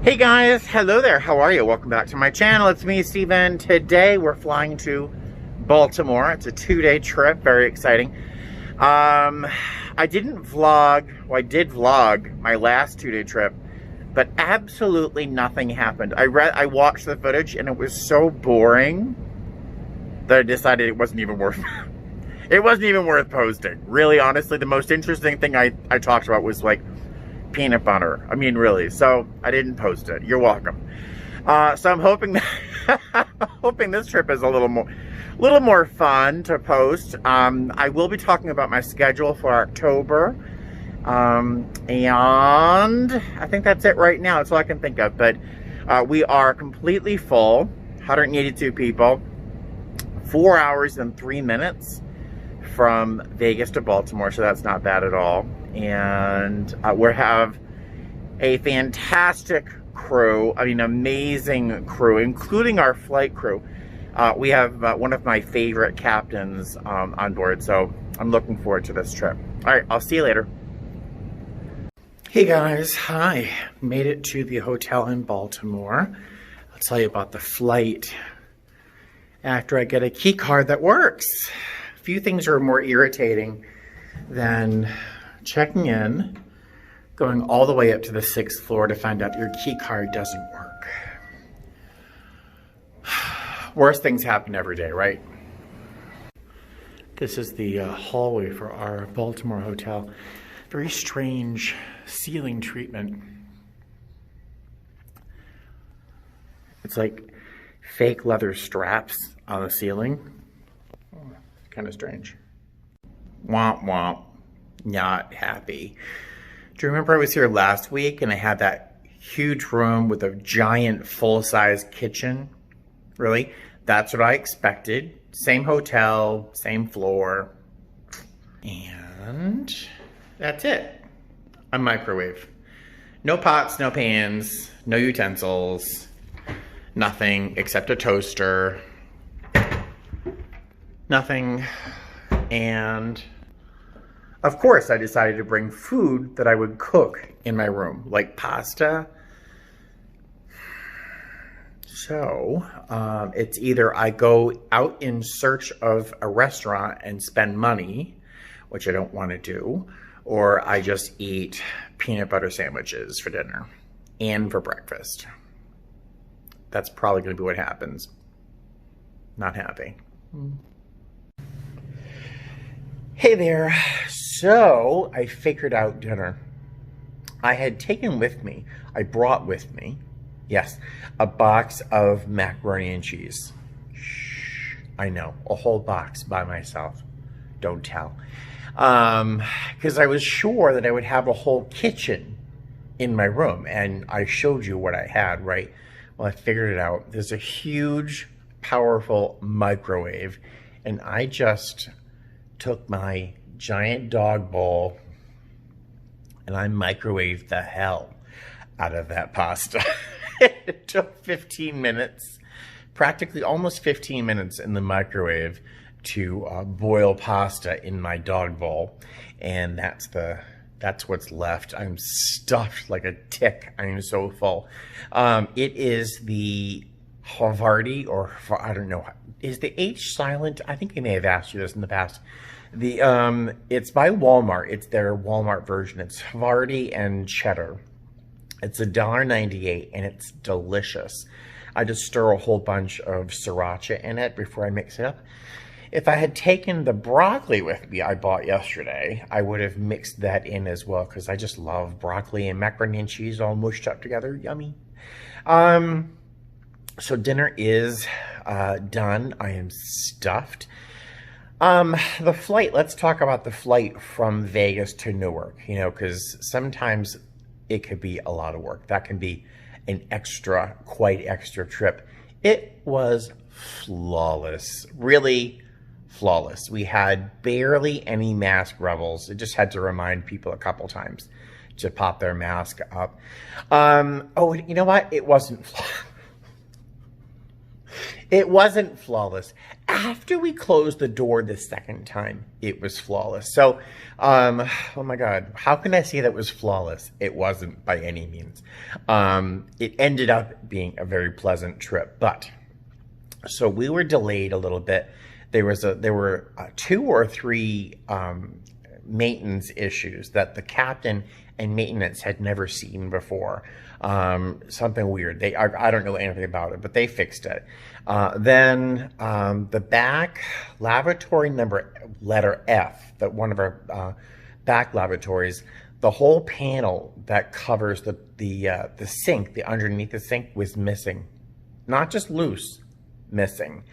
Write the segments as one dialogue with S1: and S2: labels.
S1: Hey guys, hello there, how are you? Welcome back to my channel. It's me, Steven. Today we're flying to Baltimore. It's a 2-day trip, very exciting. I didn't vlog, well I did vlog my last 2-day trip, but absolutely nothing happened. I watched the footage and it was so boring that I decided it wasn't even worth posting. Really, honestly, the most interesting thing I talked about was like peanut butter. I mean, really. So I didn't post it. You're welcome. So I'm hoping that hoping this trip is a little more fun to post. I will be talking about my schedule for October. And I think that's it right now. That's all I can think of. But we are completely full. 182 people. 4 hours and 3 minutes from Vegas to Baltimore, so that's not bad at all. And we have a fantastic crew, I mean amazing crew, including our flight crew. We have one of my favorite captains on board, so I'm looking forward to this trip. All right, I'll see you later. Hey guys, hi. Made it to the hotel in Baltimore. I'll tell you about the flight after I get a key card that works. A few things are more irritating than checking in, going all the way up to the 6th floor to find out your key card doesn't work. Worst things happen every day, right? This is the hallway for our Baltimore hotel. Very strange ceiling treatment. It's like fake leather straps on the ceiling. Kind of strange. Womp womp. Not happy. Do you remember I was here last week and I had that huge room with a giant full-size kitchen? Really? That's what I expected. Same hotel, same floor. And that's it. A microwave. No pots, no pans, no utensils. Nothing except a toaster. Nothing. And of course I decided to bring food that I would cook in my room, like pasta. So it's either I go out in search of a restaurant and spend money, which I don't want to do, or I just eat peanut butter sandwiches for dinner and for breakfast. That's probably going to be what happens. Not happy. Hey there. So I figured out dinner. I had taken with me, I brought with me, yes, a box of macaroni and cheese. Shh, I know, a whole box by myself. Don't tell. Because I was sure that I would have a whole kitchen in my room, and I showed you what I had, right? Well, I figured it out. There's a huge, powerful microwave, and I just took my giant dog bowl and I microwaved the hell out of that pasta. It took 15 minutes, practically almost 15 minutes in the microwave to boil pasta in my dog bowl. And that's what's left. I'm stuffed like a tick. I am so full. It is the Havarti, or I don't know, is the H silent? I think I may have asked you this in the past. It's by Walmart. It's their Walmart version. It's Havarti and cheddar. It's $1.98 and it's delicious. I just stir a whole bunch of sriracha in it before I mix it up. If I had taken the broccoli with me I bought yesterday, I would have mixed that in as well, because I just love broccoli and macaroni and cheese all mushed up together. Yummy. So dinner is done. I am stuffed. The flight, let's talk about the flight from Vegas to Newark, you know, because sometimes it could be a lot of work. That can be an extra, quite extra trip. It was flawless, really flawless. We had barely any mask rebels. I just had to remind people a couple times to pop their mask up. Oh, you know what? It wasn't flawless. It wasn't flawless. After we closed the door the second time, it was flawless. So, oh my God, how can I say that was flawless? It wasn't by any means. It ended up being a very pleasant trip, but so we were delayed a little bit. There were 2 or 3 maintenance issues that the captain and maintenance had never seen before. Something weird. I don't know anything about it, but they fixed it. Then the back lavatory letter F, that one of our back lavatories, the whole panel that covers the sink, the underneath the sink, was missing. Not just loose, missing.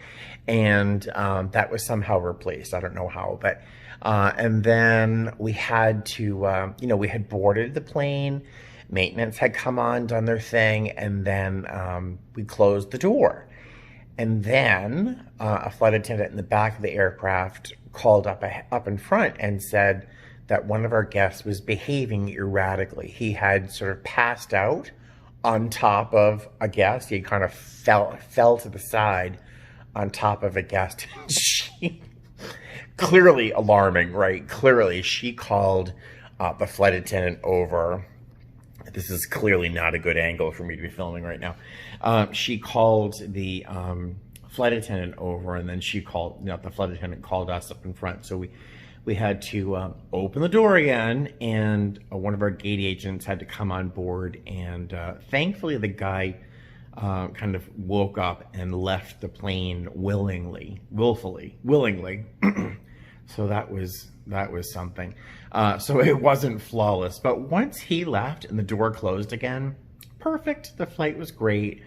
S1: And that was somehow replaced. I don't know how, but and then we had to, we had boarded the plane. Maintenance had come on, done their thing, and then we closed the door. And then a flight attendant in the back of the aircraft called up in front and said that one of our guests was behaving erratically. He had sort of passed out on top of a guest. He kind of fell to the side on top of a guest. She, clearly alarming, right? Clearly, she called the flight attendant over. This is clearly not a good angle for me to be filming right now. She called the flight attendant over, and then she called, the flight attendant called us up in front. So we had to open the door again, and one of our gate agents had to come on board. And thankfully, the guy kind of woke up and left the plane willingly. So that was something. So it wasn't flawless, but once he left and the door closed again, perfect. The flight was great.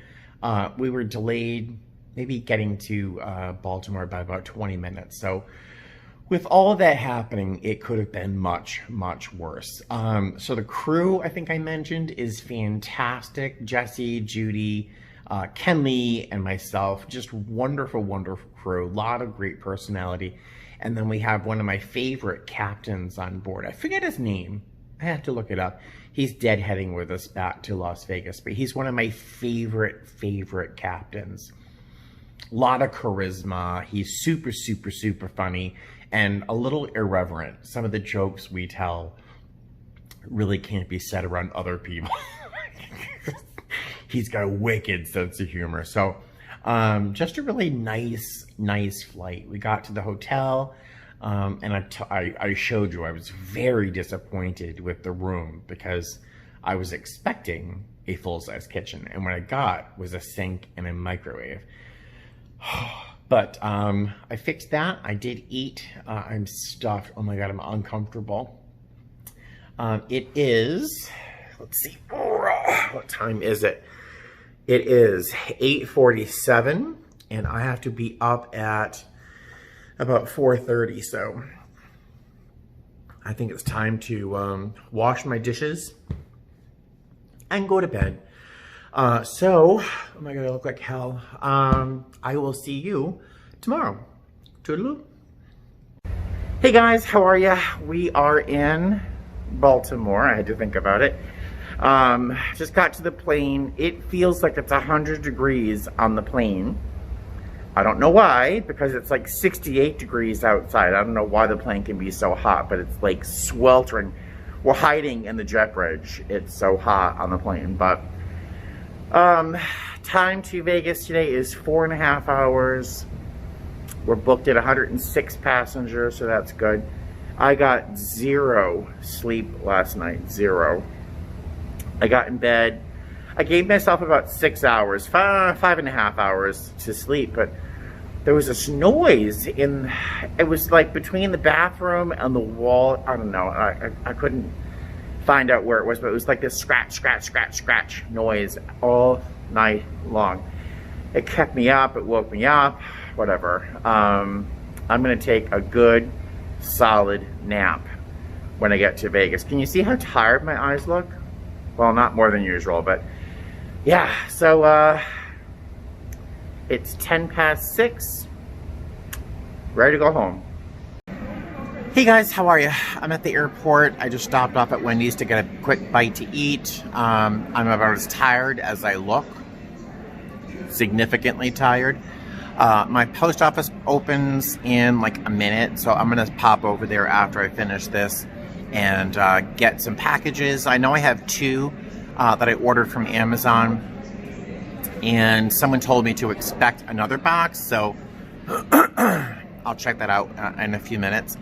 S1: We were delayed, maybe getting to Baltimore by about 20 minutes. So with all of that happening, it could have been much, much worse. So the crew, I think I mentioned, is fantastic. Jesse, Judy, Ken Lee, and myself, just wonderful, wonderful crew. A lot of great personality. And then we have one of my favorite captains on board. I forget his name. I have to look it up. He's deadheading with us back to Las Vegas, but he's one of my favorite captains. A lot of charisma. He's super, super, super funny and a little irreverent. Some of the jokes we tell really can't be said around other people. He's got a wicked sense of humor. So just a really nice flight. We got to the hotel, and I showed you I was very disappointed with the room because I was expecting a full-size kitchen, and what I got was a sink and a microwave. But I fixed that. I did eat. I'm stuffed. Oh my God, I'm uncomfortable. It is, let's see, what time is it? It is 8:47, and I have to be up at about 4:30, so I think it's time to wash my dishes and go to bed. So, oh my God, I look like hell. I will see you tomorrow. Toodaloo. Hey guys, how are ya? We are in Baltimore. I had to think about it. Just got to the plane. It feels like it's 100 degrees on the plane. I don't know why, because it's like 68 degrees outside. I don't know why the plane can be so hot, but it's like sweltering. We're hiding in the jet bridge. It's so hot on the plane, but time to Vegas today is 4.5 hours. We're booked at 106 passengers, so that's good. I got 0 sleep last night, 0. I got in bed. I gave myself about 6 hours, 5.5 hours to sleep, but there was this noise it was like between the bathroom and the wall. I don't know. I couldn't find out where it was, but it was like this scratch noise all night long. It kept me up. It woke me up. Whatever. I'm going to take a good, solid nap when I get to Vegas. Can you see how tired my eyes look? Well, not more than usual, but yeah, so it's 6:10, ready to go home. Hey guys, how are you? I'm at the airport. I just stopped off at Wendy's to get a quick bite to eat. I'm about as tired as I look, significantly tired. My post office opens in like a minute, so I'm gonna pop over there after I finish this and get some packages. I know I have 2 that I ordered from Amazon, and someone told me to expect another box, so I'll check that out in a few minutes.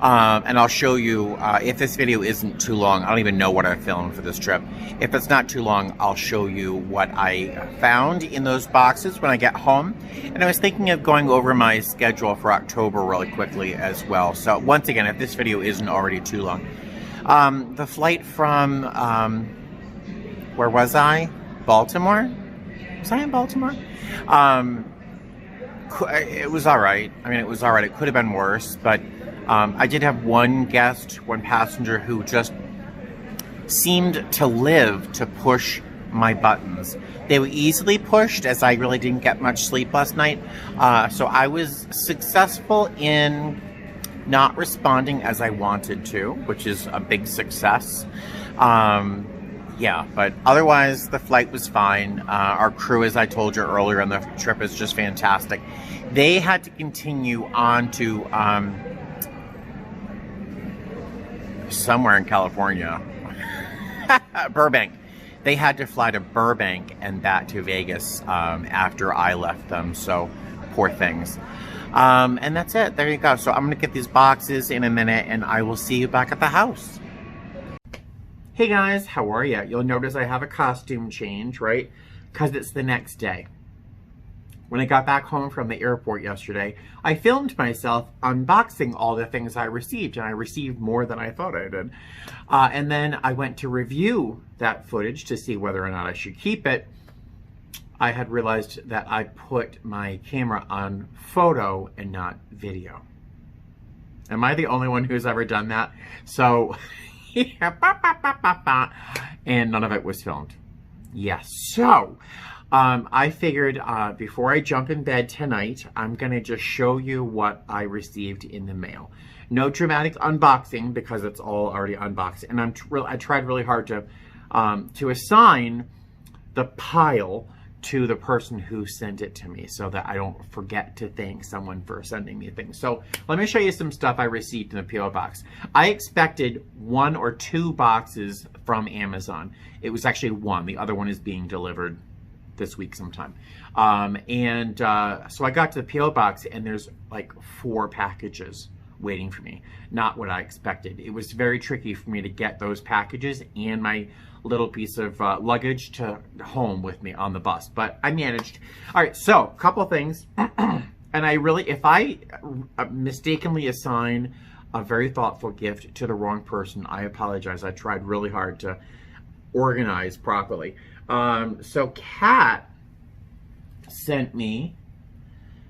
S1: And I'll show you, if this video isn't too long, I don't even know what I filmed for this trip. If it's not too long, I'll show you what I found in those boxes when I get home. And I was thinking of going over my schedule for October really quickly as well. So once again, if this video isn't already too long. The flight from, where was I? Baltimore? Was I in Baltimore? It was all right. I mean, it was all right. It could have been worse, but I did have one passenger who just seemed to live to push my buttons. They were easily pushed, as I really didn't get much sleep last night. So I was successful in not responding as I wanted to, which is a big success. Yeah, but otherwise the flight was fine. Our crew, as I told you earlier on the trip, is just fantastic. They had to continue on to somewhere in California, Burbank. They had to fly to Burbank and back to Vegas after I left them, so poor things. And that's it. There you go. So I'm going to get these boxes in a minute, and I will see you back at the house. Hey guys, how are you? You'll notice I have a costume change, right? Because it's the next day. When I got back home from the airport yesterday, I filmed myself unboxing all the things I received, and I received more than I thought I did. And then I went to review that footage to see whether or not I should keep it. I had realized that I put my camera on photo and not video. Am I the only one who's ever done that? So, and none of it was filmed. Yes, so I figured before I jump in bed tonight, I'm gonna just show you what I received in the mail. No dramatic unboxing because it's all already unboxed, and I tried really hard to assign the pile to the person who sent it to me so that I don't forget to thank someone for sending me things. So let me show you some stuff I received in the P.O. box. I expected 1 or 2 boxes from Amazon. It was actually 1. The other one is being delivered this week sometime. So I got to the P.O. box, and there's like 4 packages waiting for me. Not what I expected. It was very tricky for me to get those packages and my little piece of luggage to home with me on the bus, but I managed. All right, so a couple of things. And I really, if I mistakenly assign a very thoughtful gift to the wrong person, I apologize. I tried really hard to organize properly. So Kat sent me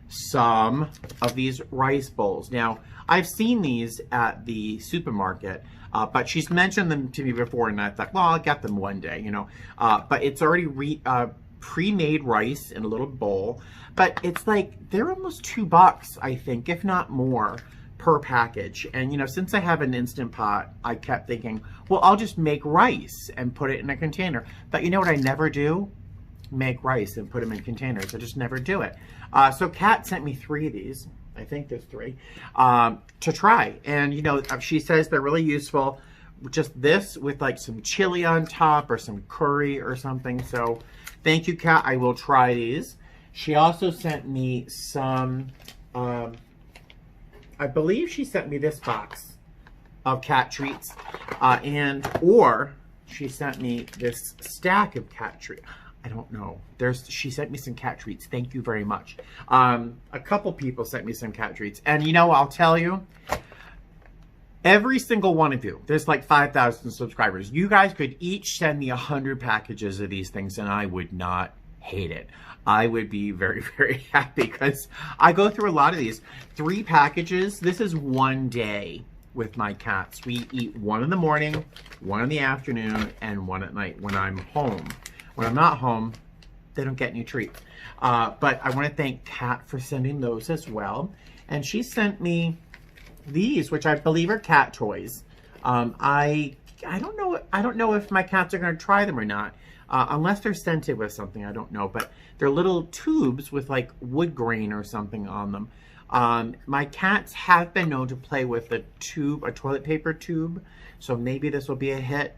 S1: some of these rice bowls. Now, I've seen these at the supermarket, but she's mentioned them to me before, and I thought, well, I'll get them one day, you know. But it's already pre-made rice in a little bowl, but it's like, they're almost $2, I think, if not more, per package. And, you know, since I have an Instant Pot, I kept thinking, well, I'll just make rice and put it in a container. But you know what I never do? Make rice and put them in containers. I just never do it. So Kat sent me 3 of these. I think there's 3 to try. And, you know, she says they're really useful. Just this with like some chili on top or some curry or something. So thank you, Kat. I will try these. She also sent me some, I believe she sent me this box of cat treats. Or she sent me this stack of cat treats. I don't know. She sent me some cat treats. Thank you very much. A couple people sent me some cat treats. And you know, I'll tell you, every single one of you, there's like 5,000 subscribers. You guys could each send me 100 packages of these things, and I would not hate it. I would be very, very happy because I go through a lot of these. 3 packages. This is one day with my cats. We eat 1 in the morning, 1 in the afternoon, and 1 at night when I'm home. When I'm not home, they don't get any treats. But I want to thank Kat for sending those as well. And she sent me these, which I believe are cat toys. I don't know if my cats are going to try them or not. unless they're scented with something, I don't know, but they're little tubes with like wood grain or something on them. My cats have been known to play with a toilet paper tube, so maybe this will be a hit.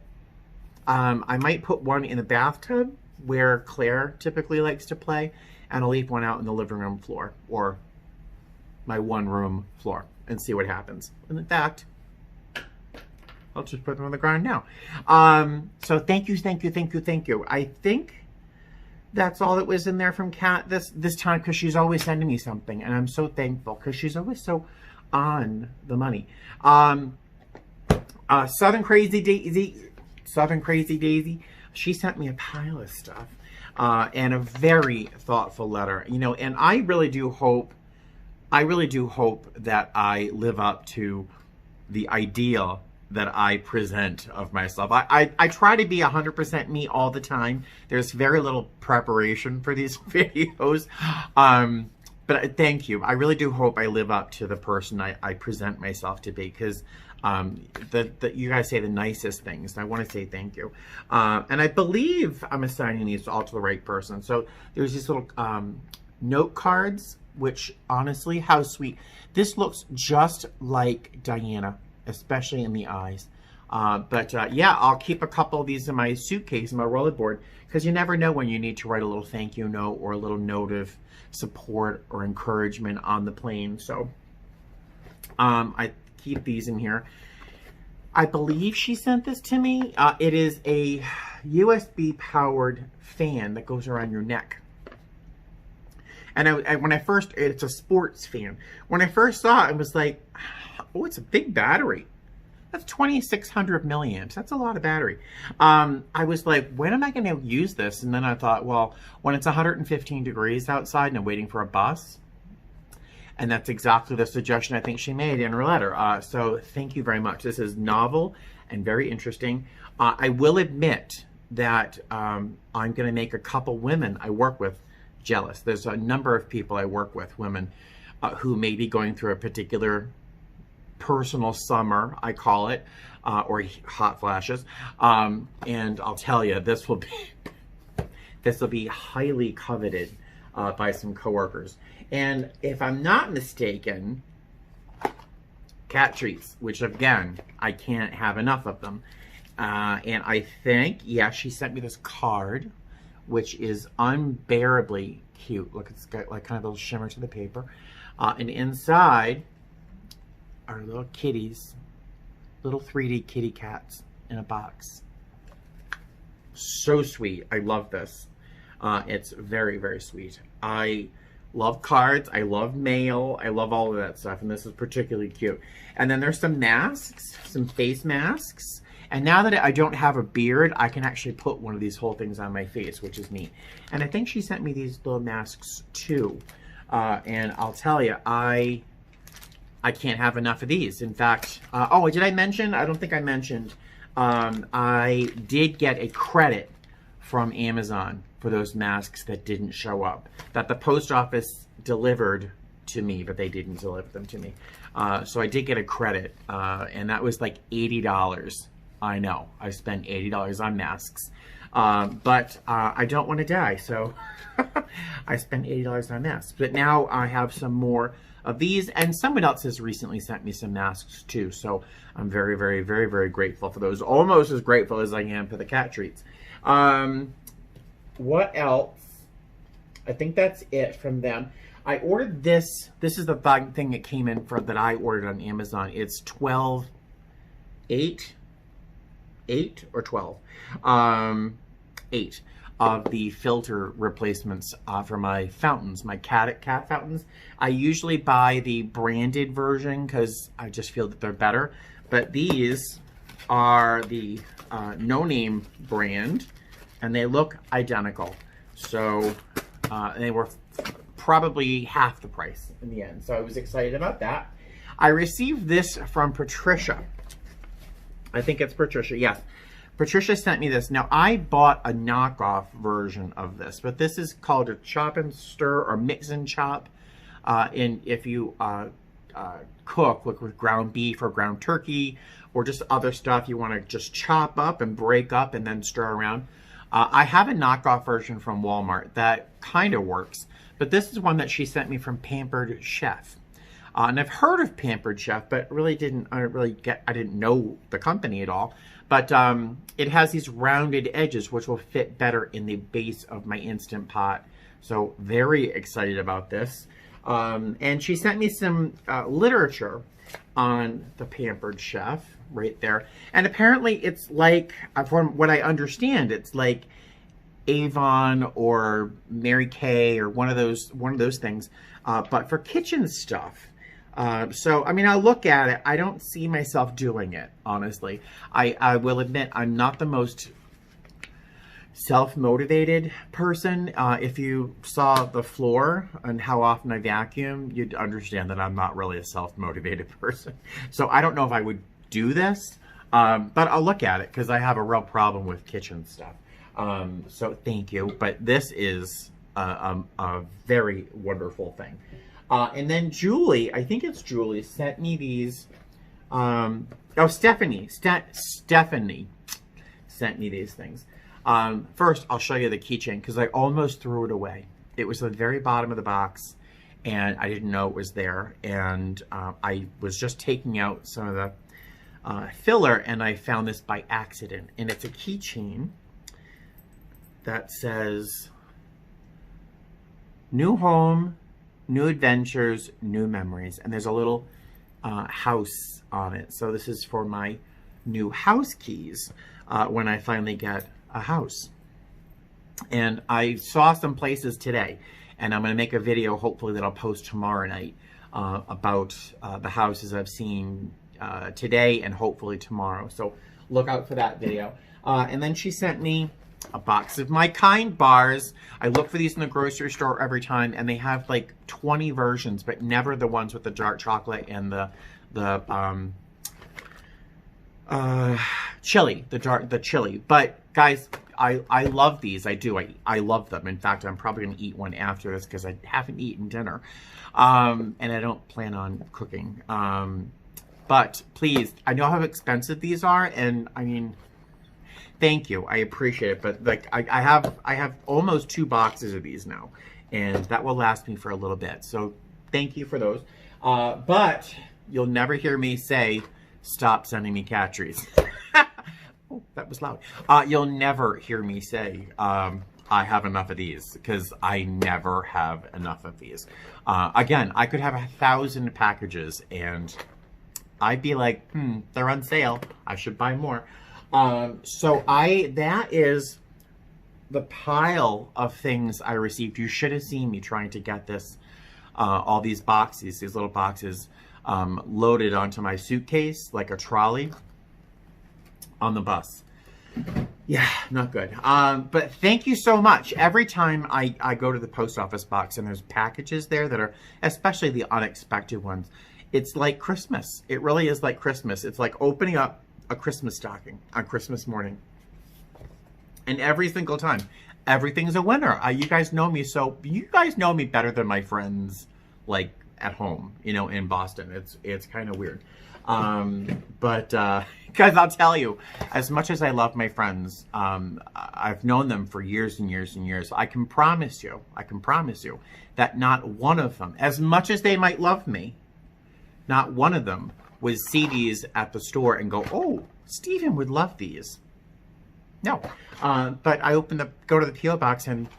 S1: I might put one in the bathtub where Claire typically likes to play, and I'll leave one out in the living room floor or my one room floor and see what happens. And in fact, I'll just put them on the ground now. So thank you. I think that's all that was in there from Kat this time, because she's always sending me something, and I'm so thankful because she's always so on the money. Southern Crazy Daisy, she sent me a pile of stuff and a very thoughtful letter. You know, and I really do hope that I live up to the ideal that I present of myself. I try to be 100% me all the time. There's very little preparation for these videos. But thank you. I really do hope I live up to the person I present myself to be, because you guys say the nicest things. And I want to say thank you. And I believe I'm assigning these all to the right person. So there's these little note cards, which honestly, how sweet. This looks just like Diana, especially in the eyes. Yeah, I'll keep a couple of these in my suitcase, in my rollerboard, because you never know when you need to write a little thank you note or a little note of support or encouragement on the plane. So I keep these in here. I believe she sent this to me. It is a USB powered fan that goes around your neck. And when I first, it's a sports fan. When I first saw it, I was like, oh, it's a big battery. That's 2,600 milliamps. That's a lot of battery. I was like, when am I going to use this? And then I thought, well, when it's 115 degrees outside and I'm waiting for a bus. And that's exactly the suggestion I think she made in her letter. So thank you very much. This is novel and very interesting. I will admit that I'm going to make a couple women I work with jealous. There's a number of people I work with, women, who may be going through a particular personal summer, I call it, or hot flashes. And I'll tell you, this will be highly coveted by some coworkers. And if I'm not mistaken, cat treats, which again, I can't have enough of them. And I think, yeah, she sent me this card, which is unbearably cute. Look, it's got like kind of a little shimmer to the paper. And inside are little kitties, little 3D kitty cats in a box. So sweet. I love this. It's very, very sweet. I love cards. I love mail. I love all of that stuff. And this is particularly cute. And then there's some masks, some face masks. And now that I don't have a beard, I can actually put one of these whole things on my face, which is neat. And I think she sent me these little masks too. And I'll tell you, I can't have enough of these. In fact, oh, did I mention? I don't think I mentioned. I did get a credit from Amazon for those masks that didn't show up, that the post office delivered to me, but they didn't deliver them to me. So I did get a credit, and that was like $80. I know, I spent $80 on masks, but I don't want to die, so I spent $80 on masks. But now I have some more of these, and someone else has recently sent me some masks too, so I'm very, very, very, very grateful for those. Almost as grateful as I am for the cat treats. What else? I think that's it from them. I ordered this. This is the thing that came in that I ordered on Amazon. It's 8 or 12. 8 of the filter replacements for my fountains, my cat fountains. I usually buy the branded version because I just feel that they're better. But these are the no name brand, and they look identical. So they were probably half the price in the end. So I was excited about that. I received this from Patricia. I think it's Patricia, yes. Patricia sent me this. Now, I bought a knockoff version of this, but this is called a chop and stir or mix and chop. And if you cook with ground beef or ground turkey or just other stuff you want to just chop up and break up and then stir around, I have a knockoff version from Walmart that kind of works, but this is one that she sent me from Pampered Chef. And I've heard of Pampered Chef, but I didn't know the company at all. But it has these rounded edges, which will fit better in the base of my Instant Pot. So very excited about this. And she sent me some literature on the Pampered Chef right there. And apparently it's like, from what I understand, it's like Avon or Mary Kay or one of those things, but for kitchen stuff. So, I mean, I'll look at it. I don't see myself doing it, honestly. I will admit I'm not the most self-motivated person. If you saw the floor and how often I vacuum, you'd understand that I'm not really a self-motivated person. So I don't know if I would do this, but I'll look at it because I have a real problem with kitchen stuff. So thank you. But this is a very wonderful thing. And then Julie, I think it's Julie, sent me these. Stephanie sent me these things. First, I'll show you the keychain because I almost threw it away. It was at the very bottom of the box, and I didn't know it was there. And I was just taking out some of the filler, and I found this by accident. And it's a keychain that says, "New home, new adventures, new memories." And there's a little house on it. So this is for my new house keys when I finally get a house. And I saw some places today, and I'm going to make a video hopefully that I'll post tomorrow night about the houses I've seen today and hopefully tomorrow. So look out for that video. And then she sent me a box of My Kind bars. I look for these in the grocery store every time, and they have like 20 versions, but never the ones with the dark chocolate and the chili, the chili. But guys, I love these. I do. I love them. In fact, I'm probably going to eat one after this because I haven't eaten dinner. And I don't plan on cooking. But please, I know how expensive these are, and I mean, thank you. I appreciate it. But like I have almost 2 boxes of these now, and that will last me for a little bit. So thank you for those. But you'll never hear me say, "Stop sending me cat trees." Oh, that was loud. You'll never hear me say, "I have enough of these," because I never have enough of these. Again, I could have 1,000 packages, and I'd be like, they're on sale. I should buy more. So that is the pile of things I received. You should have seen me trying to get this, all these boxes, these little boxes, loaded onto my suitcase like a trolley on the bus. Yeah, not good. But thank you so much. Every time I go to the post office box and there's packages there that are, especially the unexpected ones, it's like Christmas. It really is like Christmas. It's like opening up a Christmas stocking on Christmas morning. And every single time, everything's a winner. You guys know me, so you guys know me better than my friends, like at home, you know, in Boston. It's kind of weird. But guys, I'll tell you, as much as I love my friends, I've known them for years and years and years. I can promise you that not one of them, as much as they might love me, not one of them would see these at the store and go, "Oh, Stephen would love these." No. But I go to the P.O. box, and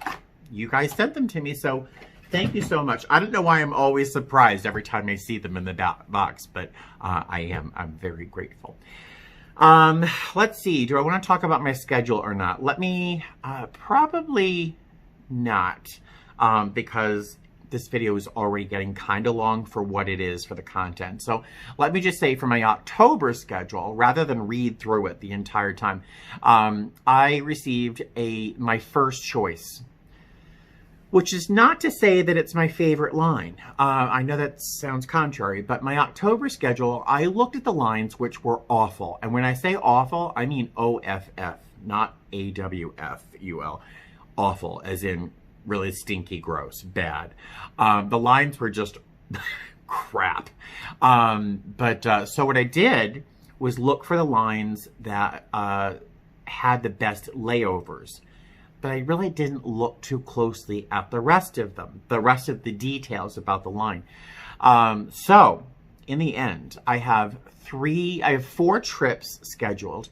S1: you guys sent them to me, so thank you so much. I don't know why I'm always surprised every time I see them in the box, but I'm very grateful. Let's see. Do I want to talk about my schedule or not? Let me, probably not, because this video is already getting kind of long for what it is for the content. So let me just say, for my October schedule, rather than read through it the entire time, I received my first choice, which is not to say that it's my favorite line. I know that sounds contrary, but my October schedule, I looked at the lines which were awful. And when I say awful, I mean OFF, not AWFUL. Awful, as in really stinky, gross, bad. The lines were just crap. So what I did was look for the lines that had the best layovers. but I really didn't look too closely at the rest of them, the rest of the details about the line. So in the end, I have 4 trips scheduled.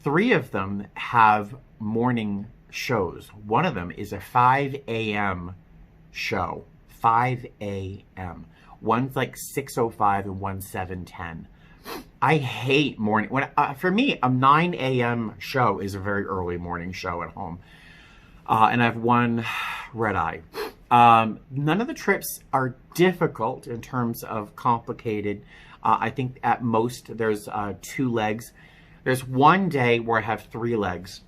S1: 3 of them have morning shows. One of them is a 5 a.m. show. 5 a.m. One's like 6:05 and one's 7:10. I hate morning. For me, a 9 a.m. show is a very early morning show at home. And I have 1 red eye. None of the trips are difficult in terms of complicated. I think at most there's 2 legs. There's 1 day where I have 3 legs.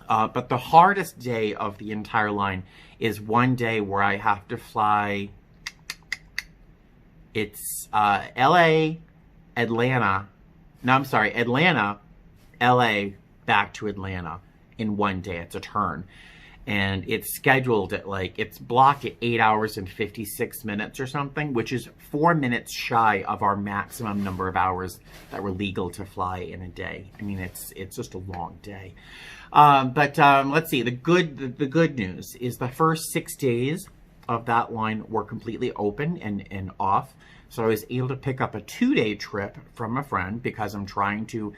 S1: But the hardest day of the entire line is 1 day where I have to fly. It's LA, Atlanta. No, I'm sorry, Atlanta, LA, back to Atlanta in 1 day. It's a turn. And it's scheduled at it's blocked at 8 hours and 56 minutes or something, which is 4 minutes shy of our maximum number of hours that were legal to fly in a day. I mean, it's just a long day. But let's see. The good news is the first 6 days of that line were completely open and off. So I was able to pick up a 2-day trip from a friend because I'm trying to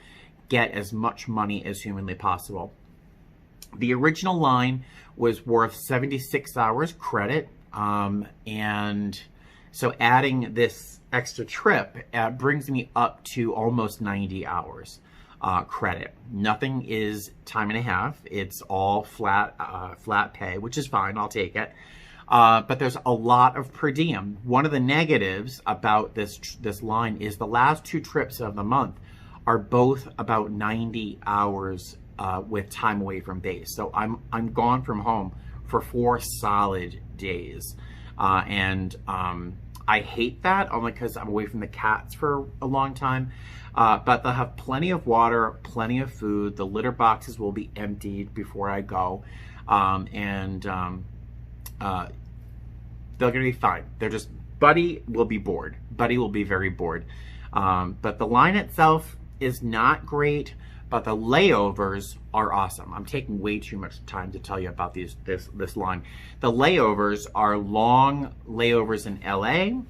S1: get as much money as humanly possible. The original line was worth 76 hours credit, and so adding this extra trip brings me up to almost 90 hours credit. Nothing is time and a half. It's all flat pay, which is fine. I'll take it. But there's a lot of per diem. One of the negatives about this line is the last 2 trips of the month are both about 90 hours with time away from base. So I'm gone from home for 4 solid days. I hate that only because I'm away from the cats for a long time. But they'll have plenty of water, plenty of food. The litter boxes will be emptied before I go. They're going to be fine. They're just, Buddy will be bored. Buddy will be very bored. But the line itself is not great, but the layovers are awesome. I'm taking way too much time to tell you about this line. The layovers are long layovers in LA,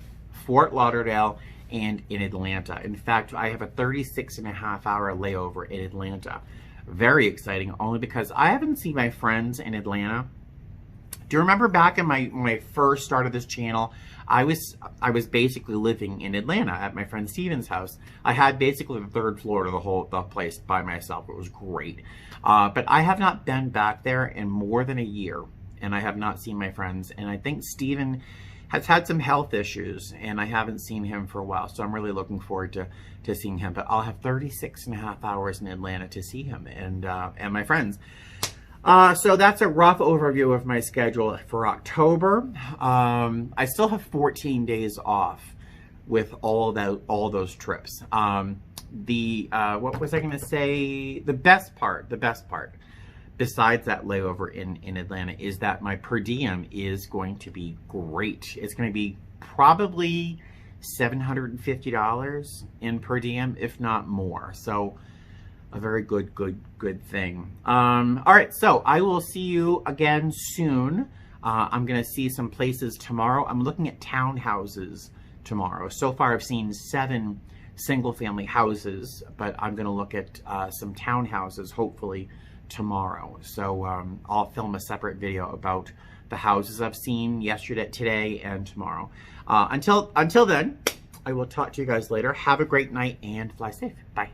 S1: Fort Lauderdale, and in Atlanta. In fact, I have a 36.5-hour layover in Atlanta. Very exciting, only because I haven't seen my friends in Atlanta. Do you remember back in when I first started this channel, I was basically living in Atlanta at my friend Steven's house. I had basically the 3rd floor to the place by myself. It was great. But I have not been back there in more than a year, and I have not seen my friends. And I think Steven has had some health issues, and I haven't seen him for a while. So I'm really looking forward to seeing him. But I'll have 36.5 hours in Atlanta to see him and my friends. So that's a rough overview of my schedule for October. I still have 14 days off with all those trips. What was I going to say? The best part, besides that layover in Atlanta, is that my per diem is going to be great. It's going to be probably $750 in per diem, if not more. So a very good thing. All right, so I will see you again soon. I'm going to see some places tomorrow. I'm looking at townhouses tomorrow. So far, I've seen 7 single-family houses, but I'm going to look at some townhouses, hopefully, tomorrow. So I'll film a separate video about the houses I've seen yesterday, today, and tomorrow. Until then, I will talk to you guys later. Have a great night and fly safe. Bye.